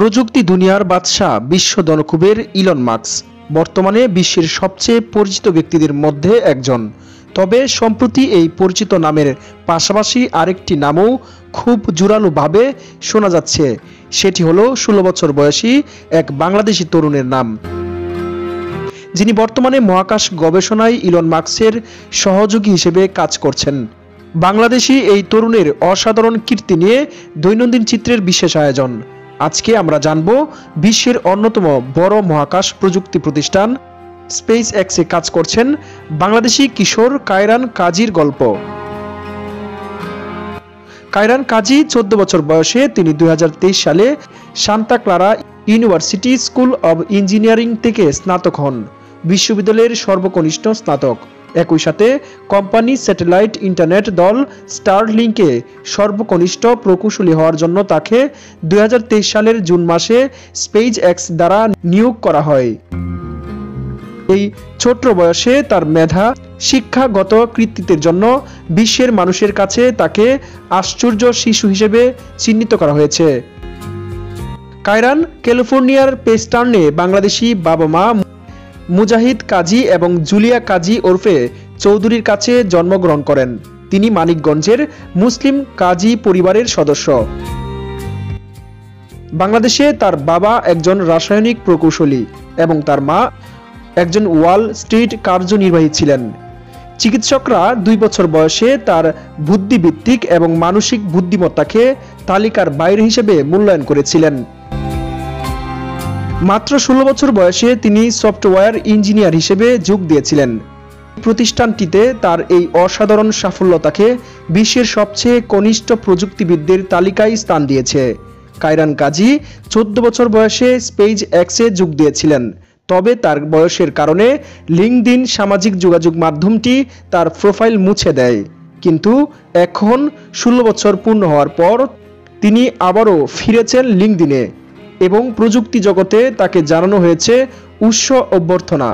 প্রযুক্তি দুনিয়ার বাদশাহ বিশ্ব জনকুবের ইলন মাস্ক বর্তমানে বিশ্বের সবচেয়ে পরিচিত ব্যক্তিদের মধ্যে একজন। তবে সম্প্রতি এই পরিচিত নামের পাশাপাশি আরেকটি নামও খুব জোরালোভাবে শোনা যাচ্ছে। সেটি হলো 16 বছর বয়সী এক বাংলাদেশি তরুণের নাম, যিনি বর্তমানে মহাকাশ গবেষণায় ইলন মাস্কের সহযোগী হিসেবে কাজ করছেন। বাংলাদেশি এই তরুণের অসাধারণ কীর্তি নিয়ে দৈনন্দিন চিত্রের বিশেষ আয়োজন। আজকে আমরা জানব বিশ্বের অন্যতম বড় মহাকাশ প্রযুক্তি প্রতিষ্ঠান স্পেস এক্সে কাজ করছেন বাংলাদেশি কিশোর কায়রান কাজীর গল্প। কায়রান কাজী 14 বছর বয়সে তিনি 2023 সালে Santa Clara university school of engineering থেকে স্নাতক হন, বিশ্ববিদ্যালয়ের সর্বকনিষ্ঠ স্নাতক। একই সাথে কোম্পানি স্যাটেলাইট ইন্টারনেট দল স্টারলিংকে সর্বকনিষ্ঠ প্রকৌশলী হওয়ার জন্য তাকে 2023 সালের জুন মাসে স্পেস এক্স দ্বারা নিয়োগ করা হয়। এই ছোট্ট বয়সে তার মেধা, শিক্ষাগত কৃতিত্বের জন্য বিশ্বের মানুষের কাছে তাকে আশ্চর্য শিশু হিসেবে চিহ্নিত করা হয়েছে। কায়রান ক্যালিফোর্নিয়ার পেস্টার্নে বাংলাদেশি বাবা মা মুজাহিদ কাজী এবং জুলিয়া কাজী ওরফে চৌধুরীর কাছে জন্মগ্রহণ করেন। তিনি মানিকগঞ্জের মুসলিম কাজী পরিবারের সদস্য। বাংলাদেশে তার বাবা একজন রাসায়নিক প্রকৌশলী এবং তার মা একজন ওয়াল স্ট্রিট কার্যনির্বাহী ছিলেন। চিকিৎসকরা 2 বছর বয়সে তার বুদ্ধিবৃত্তিক এবং মানসিক বুদ্ধিমত্তাকে তালিকার বাইরে হিসেবে মূল্যায়ন করেছিলেন। মাত্র 16 বছর বয়সে তিনি সফটওয়্যার ইঞ্জিনিয়ার হিসেবে যোগ দিয়েছিলেন। প্রতিষ্ঠানটিতে তার এই অসাধারণ সাফল্য তাকে বিশ্বের সবচেয়ে কনিষ্ঠ প্রযুক্তিবিদদের তালিকায় স্থান দিয়েছে। কায়রান কাজী 14 বছর বয়সে স্পেস এক্সে যোগ দিয়েছিলেন, তবে তার বয়সের কারণে লিঙ্কডইন সামাজিক যোগাযোগ মাধ্যমটি তার প্রোফাইল মুছে দেয়। কিন্তু এখন 16 বছর পূর্ণ হওয়ার পর তিনি আবারও ফিরেছেন লিঙ্কডইনে এবং প্রযুক্তি জগতে তাকে জানানো হয়েছে উৎস অভ্যর্থনা।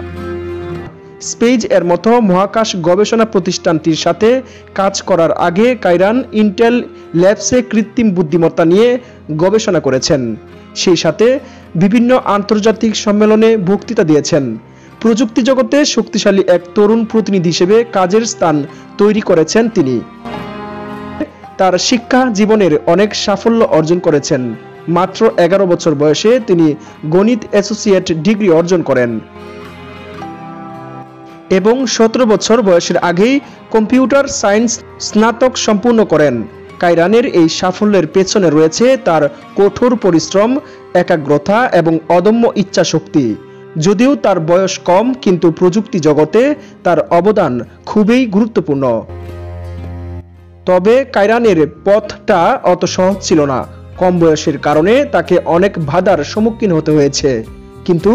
স্পেস এর মতো মহাকাশ গবেষণা প্রতিষ্ঠানটির সাথে কাজ করার আগে কায়রান ইন্টেল ল্যাবসে কৃত্রিম বুদ্ধিমত্তা নিয়ে গবেষণা করেছেন। সেই সাথে বিভিন্ন আন্তর্জাতিক সম্মেলনে বক্তৃতা দিয়েছেন। প্রযুক্তি জগতে শক্তিশালী এক তরুণ প্রতিনিধি হিসেবে কাজের স্থান তৈরি করেছেন তিনি। তার শিক্ষা জীবনের অনেক সাফল্য অর্জন করেছেন। মাত্র 11 বছর বয়সে তিনি গণিত অ্যাসোসিয়েট ডিগ্রি অর্জন করেন এবং 17 বছর বয়সের আগেই কম্পিউটার সায়েন্স স্নাতক সম্পূর্ণ করেন। কায়রানের এই সাফল্যের পেছনে রয়েছে তার কঠোর পরিশ্রম, একাগ্রতা এবং অদম্য ইচ্ছাশক্তি। যদিও তার বয়স কম, কিন্তু প্রযুক্তি জগতে তার অবদান খুবই গুরুত্বপূর্ণ। তবে কায়রানের পথটা অত সহজ ছিল না। কম বয়সের কারণে তাকে অনেক বাধার সম্মুখীন হতে হয়েছে, কিন্তু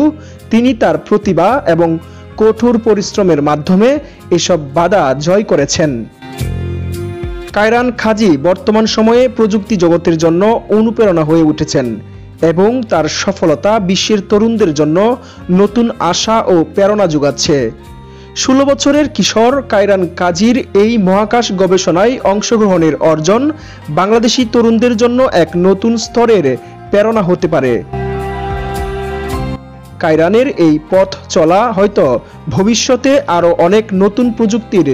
তিনি তার প্রতিভা এবং কঠোর পরিশ্রমের মাধ্যমে এসব বাধা জয় করেছেন। কায়রান কাজী বর্তমান সময়ে প্রযুক্তি জগতের জন্য অনুপ্রেরণা হয়ে উঠেছেন এবং তার সফলতা বিশ্বের তরুণদের জন্য নতুন আশা ও প্রেরণা যোগাচ্ছে। 16 বছরের কিশোর কায়রান কাজীর এই মহাকাশ গবেষণায় অংশগ্রহণের অর্জন বাংলাদেশি তরুণদের জন্য এক নতুন স্তরের প্রেরণা হতে পারে। কায়রানের এই পথ চলা হয়তো ভবিষ্যতে আরও অনেক নতুন প্রযুক্তির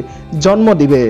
জন্ম দিবে।